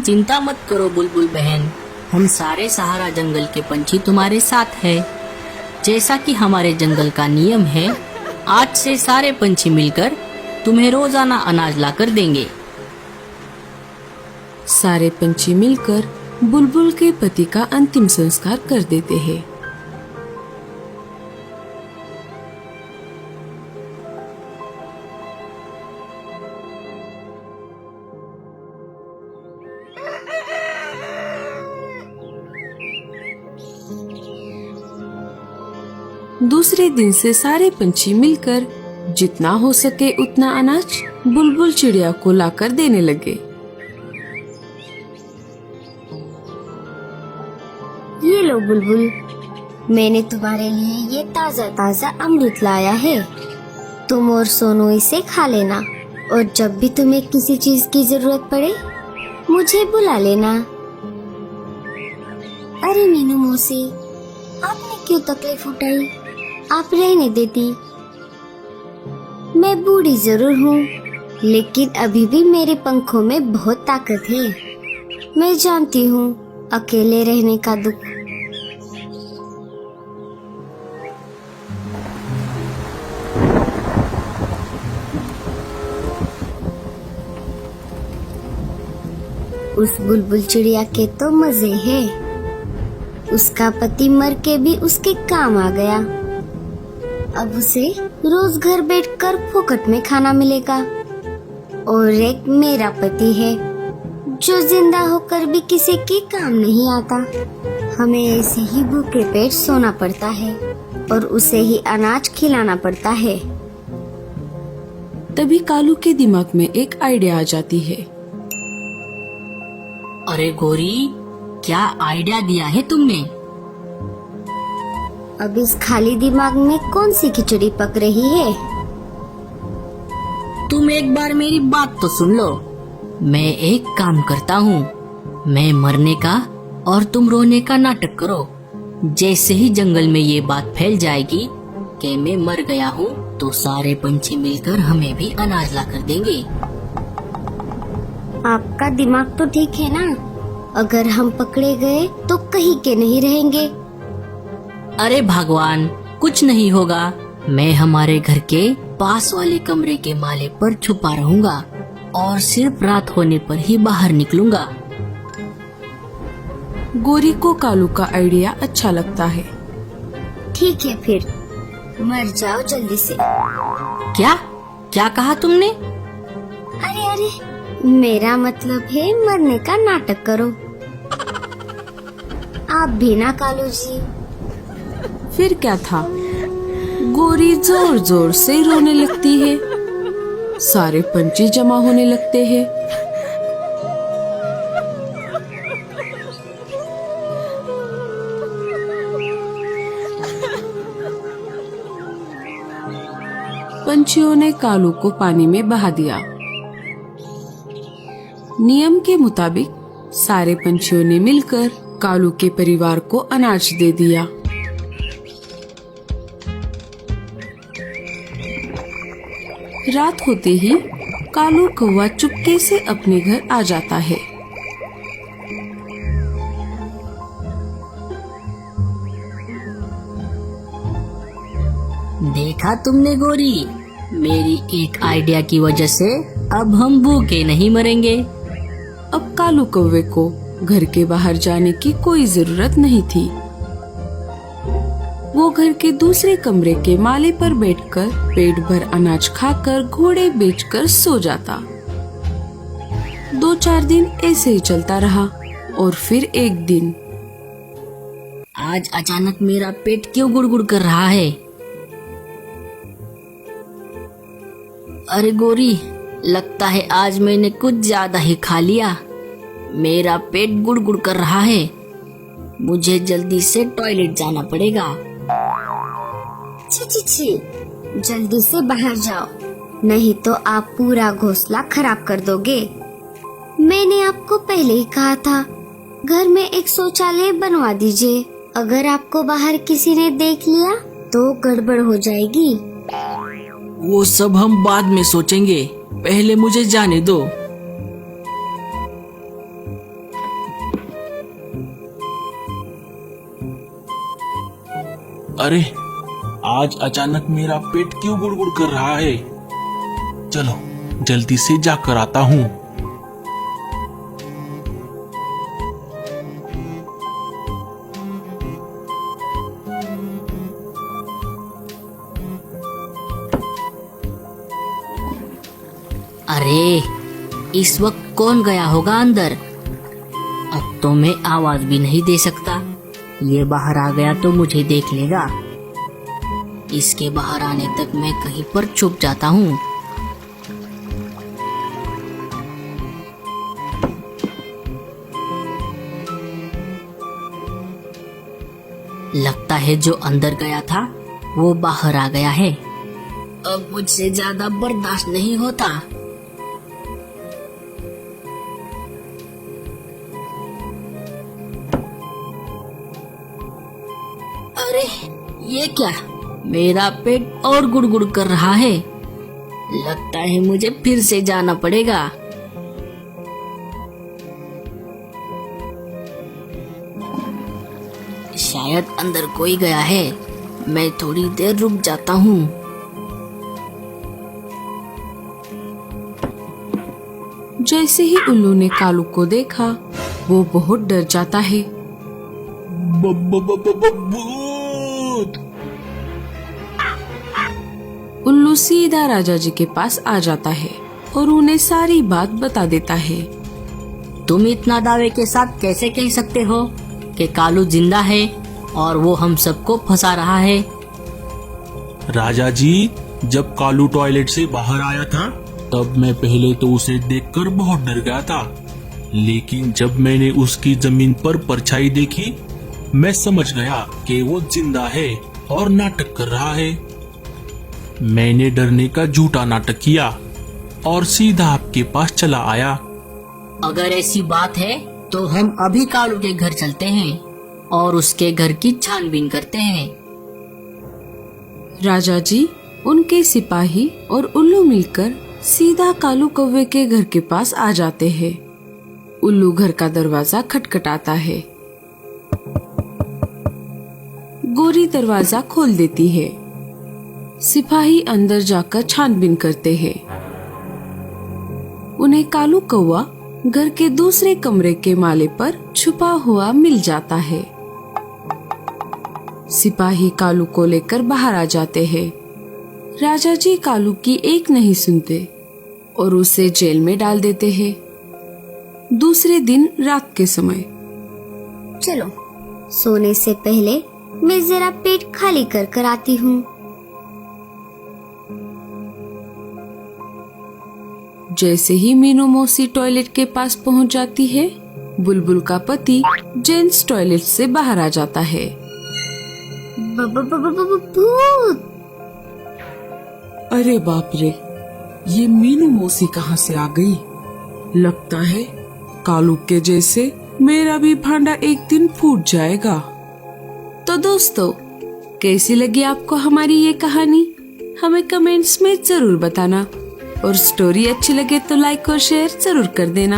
चिंता मत करो बुलबुल बहन, हम सारे सहारा जंगल के पंछी तुम्हारे साथ है। जैसा कि हमारे जंगल का नियम है, आज से सारे पंछी मिलकर तुम्हें रोजाना अनाज लाकर देंगे। सारे पंछी मिलकर बुलबुल के पति का अंतिम संस्कार कर देते हैं। दूसरे दिन से सारे पंछी मिलकर जितना हो सके उतना अनाज बुलबुल चिड़िया को लाकर देने लगे। ये लो बुलबुल, मैंने तुम्हारे लिए ये ताज़ा ताज़ा अमृत लाया है। तुम और सोनू इसे खा लेना और जब भी तुम्हें किसी चीज की जरूरत पड़े मुझे बुला लेना। अरे मीनू मौसी, आपने क्यों तकलीफ उठाई? आप रहने देती। मैं बूढ़ी जरूर हूँ, लेकिन अभी भी मेरे पंखों में बहुत ताकत है। मैं जानती हूँ अकेले रहने का दुख। उस बुलबुल चिड़िया के तो मजे हैं। उसका पति मर के भी उसके काम आ गया। अब उसे रोज घर बैठकर फोकट में खाना मिलेगा। और एक मेरा पति है जो जिंदा होकर भी किसी के काम नहीं आता। हमें ऐसे ही भूखे पेट सोना पड़ता है और उसे ही अनाज खिलाना पड़ता है। तभी कालू के दिमाग में एक आइडिया आ जाती है। अरे गोरी, क्या आइडिया दिया है तुमने? अब इस खाली दिमाग में कौन सी खिचड़ी पक रही है? तुम एक बार मेरी बात तो सुन लो। मैं एक काम करता हूँ, मैं मरने का और तुम रोने का नाटक करो। जैसे ही जंगल में ये बात फैल जाएगी कि मैं मर गया हूँ, तो सारे पंछी मिलकर हमें भी अनाज ला कर देंगे। आपका दिमाग तो ठीक है ना? अगर हम पकड़े गए तो कहीं के नहीं रहेंगे। अरे भगवान, कुछ नहीं होगा। मैं हमारे घर के पास वाले कमरे के माले पर छुपा रहूंगा और सिर्फ रात होने पर ही बाहर निकलूंगा। गोरी को कालू का आइडिया अच्छा लगता है। ठीक है, फिर मर जाओ जल्दी से। क्या क्या कहा तुमने? अरे अरे, मेरा मतलब है मरने का नाटक करो। आप भी ना कालू जी। फिर क्या था, गोरी जोर जोर से रोने लगती है। सारे पंछी जमा होने लगते हैं। पंछियों ने कालू को पानी में बहा दिया। नियम के मुताबिक सारे पंछियों ने मिलकर कालू के परिवार को अनाज दे दिया। रात होते ही कालू कौवा चुपके से अपने घर आ जाता है। देखा तुमने गोरी, मेरी एक आइडिया की वजह से अब हम भूखे नहीं मरेंगे। अब कालू कौवे को घर के बाहर जाने की कोई जरूरत नहीं थी। वो घर के दूसरे कमरे के माले पर बैठकर पेट भर अनाज खाकर घोड़े बेचकर सो जाता। 2-4 दिन ऐसे ही चलता रहा और फिर एक दिन, आज अचानक मेरा पेट क्यों गुड़गुड़ कर रहा है? अरे गोरी, लगता है आज मैंने कुछ ज्यादा ही खा लिया। मेरा पेट गुड़गुड़ कर रहा है। मुझे जल्दी से टॉयलेट जाना पड़ेगा। छी छी छी, जल्दी से बाहर जाओ, नहीं तो आप पूरा घोंसला खराब कर दोगे। मैंने आपको पहले ही कहा था, घर में एक शौचालय बनवा दीजिए। अगर आपको बाहर किसी ने देख लिया तो गड़बड़ हो जाएगी। वो सब हम बाद में सोचेंगे, पहले मुझे जाने दो। अरे आज अचानक मेरा पेट क्यों गुड़गुड़ कर रहा है? चलो जल्दी से जाकर आता हूँ। अरे इस वक्त कौन गया होगा अंदर? अब तो मैं आवाज भी नहीं दे सकता। ये बाहर आ गया तो मुझे देख लेगा। इसके बाहर आने तक मैं कहीं पर छुप जाता हूँ। लगता है जो अंदर गया था वो बाहर आ गया है। अब मुझसे ज्यादा बर्दाश्त नहीं होता। अरे ये क्या? मेरा पेट और गुड़गुड़ कर रहा है। लगता है मुझे फिर से जाना पड़ेगा। शायद अंदर कोई गया है। मैं थोड़ी देर रुक जाता हूँ। जैसे ही उल्लू ने कालू को देखा वो बहुत डर जाता है। भूत! उल्लू सीधा राजा जी के पास आ जाता है और उन्हें सारी बात बता देता है। तुम इतना दावे के साथ कैसे कह सकते हो कि कालू जिंदा है और वो हम सबको फंसा रहा है? राजा जी, जब कालू टॉयलेट से बाहर आया था तब मैं पहले तो उसे देखकर बहुत डर गया था, लेकिन जब मैंने उसकी जमीन पर परछाई देखी मैं समझ गया कि वो जिंदा है और नाटक कर रहा है। मैंने डरने का झूठा नाटक किया और सीधा आपके पास चला आया। अगर ऐसी बात है तो हम अभी कालू के घर चलते हैं और उसके घर की छानबीन करते हैं। राजा जी, उनके सिपाही और उल्लू मिलकर सीधा कालू कौवे के घर के पास आ जाते हैं। उल्लू घर का दरवाजा खटखटाता है। गोरी दरवाजा खोल देती है। सिपाही अंदर जाकर छानबीन करते हैं। उन्हें कालू कौवा घर के दूसरे कमरे के माले पर छुपा हुआ मिल जाता है। सिपाही कालू को लेकर बाहर आ जाते हैं। राजा जी कालू की एक नहीं सुनते और उसे जेल में डाल देते हैं। दूसरे दिन रात के समय चलो सोने से पहले मैं जरा पेट खाली कर कर आती हूँ। जैसे ही मीनू मौसी टॉयलेट के पास पहुंच जाती है, बुलबुल का पति जेंट्स टॉयलेट से बाहर आ जाता है। भूत! अरे बाप रे, ये मीनू मौसी कहाँ से आ गई? लगता है कालू के जैसे मेरा भी भांडा एक दिन फूट जाएगा। तो दोस्तों, कैसी लगी आपको हमारी ये कहानी? हमें कमेंट्स में जरूर बताना और स्टोरी अच्छी लगे तो लाइक और शेयर जरूर कर देना।